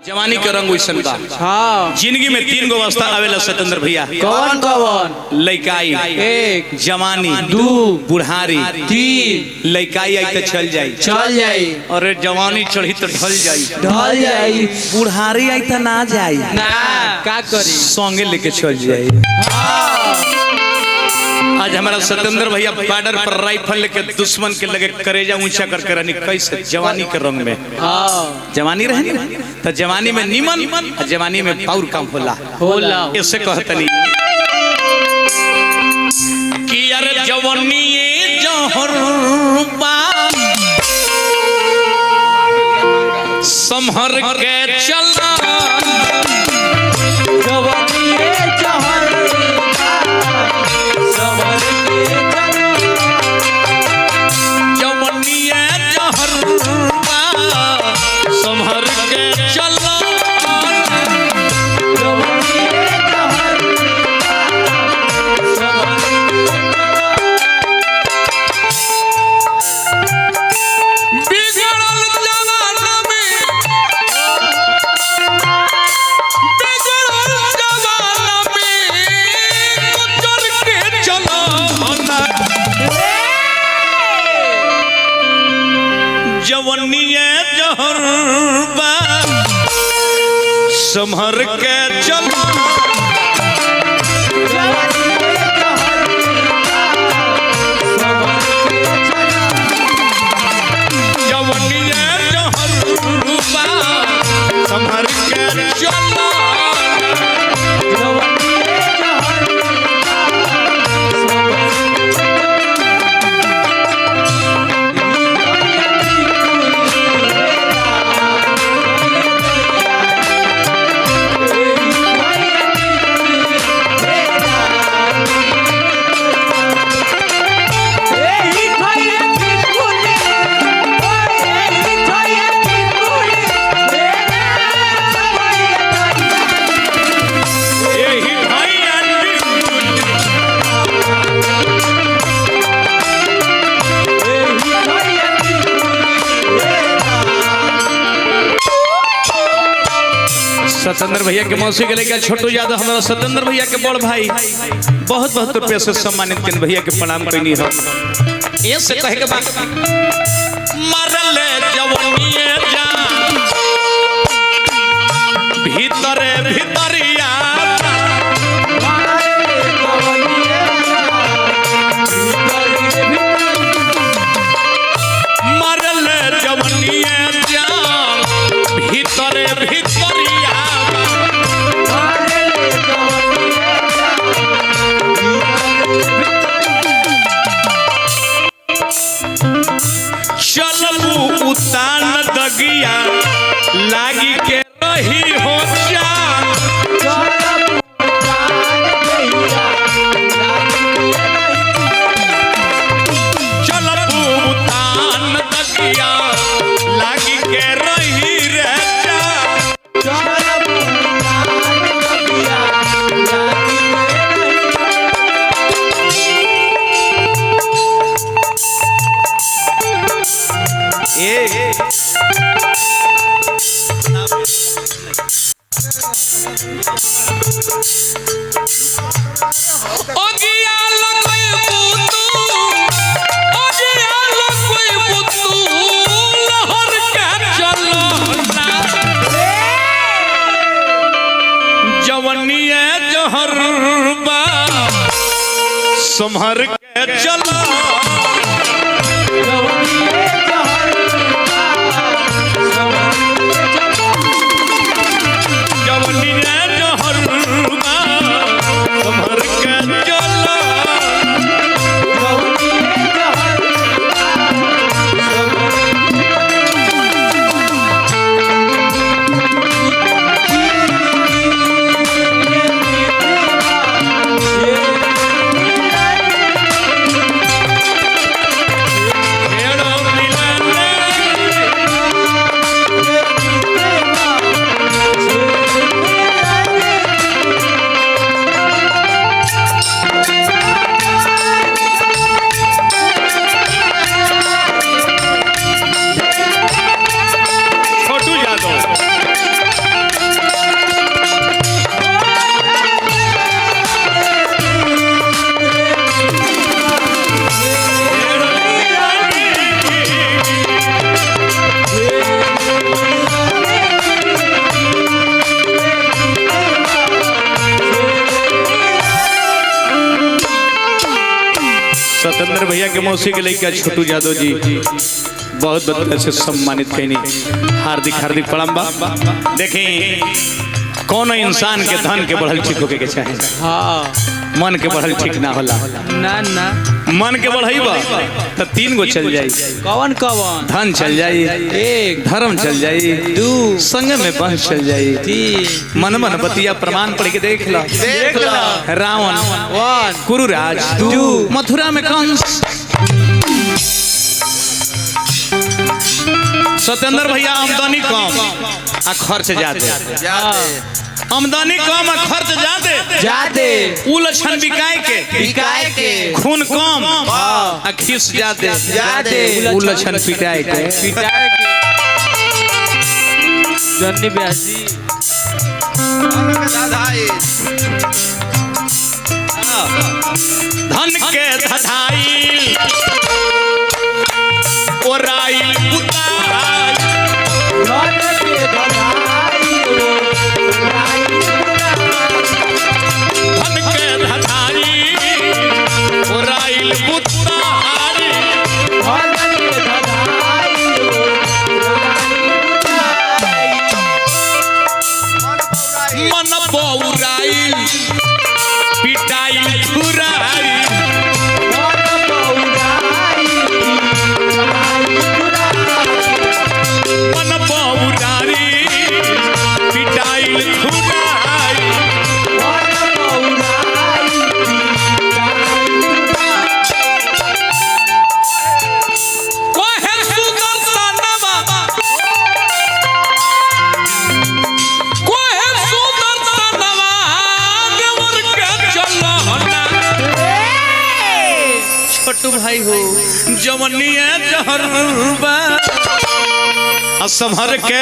जवानी के रंग वैसन बा। हाँ। जिंदगी में तीन गो अवस्था आवेला सतेंद्र भैया। कौन कौन? लइकाई एक, जवानी दू, बुढ़ारी तीन। लइकाई आई तो चल जाई और जवानी चढ़ी तो ढल जाई बुढ़ारी आई तो ना जाई ना का करी संगे लेके चल जाई। आज हमारा सतेंद्र भैया बॉर्डर पर राइफल लेके दुश्मन के लगे करेजा ऊंचा करके रहनी कैसे जवानी के रंग में। जवानी रहनी तो जवानी में निमन जवानी में पाउर काम होला इससे कहतनी कि अरे जवानी जहरबा संभर के चला जहरबा संभर के चला जवनिया जहरबा संभर के चला सतेंद्र भैया के मौसी के लेकर छोटू यादव हमारा सतेंद्र भैया के बड़ भाई बहुत बहुत रुपये से सम्मानित किन भैया के प्रणाम करनी हो। ये से कहे के बात मरल जवानी जान भीतरे भीतरिया मरल जवानी जान भीतरे भीतरिया चलबू उतान दगिया लागी के रही हो जान चलबू उतान दगिया लागी के रही रे जवनिया जहरबा संभर के चला जवनिया जहरबा संभर के चला के मौसी के लड़का छोटू यादव जी बहुत बहुत से सम्मानित कैनी हार्दिक हार्दिक प्रणाम बा। देखें कौन इंसान के धन के बढ़ल ठीक होके के चाहे, हाँ मन के बढ़ल ठीक ना होला। ना ना मन के बढ़ाइबा तो 3 गो चल जाई, कवन कवन धन चल जाई, 1 धर्म चल जाई, 2 संग में वंश चल जाई, 3 मन मन बतिया प्रमाण पढ़ के देख ला। रावण 1 कुरुराज 2 मथुरा में कंस। सत्येंद्र भैया आमदनी कम आ खर्च ज्यादा, आमदनी कम आ खर्च ज्यादा जाते उलझन बिकाए के खून कम आ खीस ज्यादा उलझन पिटाए के पिटाए के जन्नी ब्याजी धन के धधाई ओराई उताई धन के धधाई ओराई उताई मन बौराई पिटाई छुराई मन बौराई पिटाई छुराई कोहे सुदर्शनवा कोहे सुदर्शनवा देवर के चलहना छोटू भाई हो जवनिया जहरबा असमहर के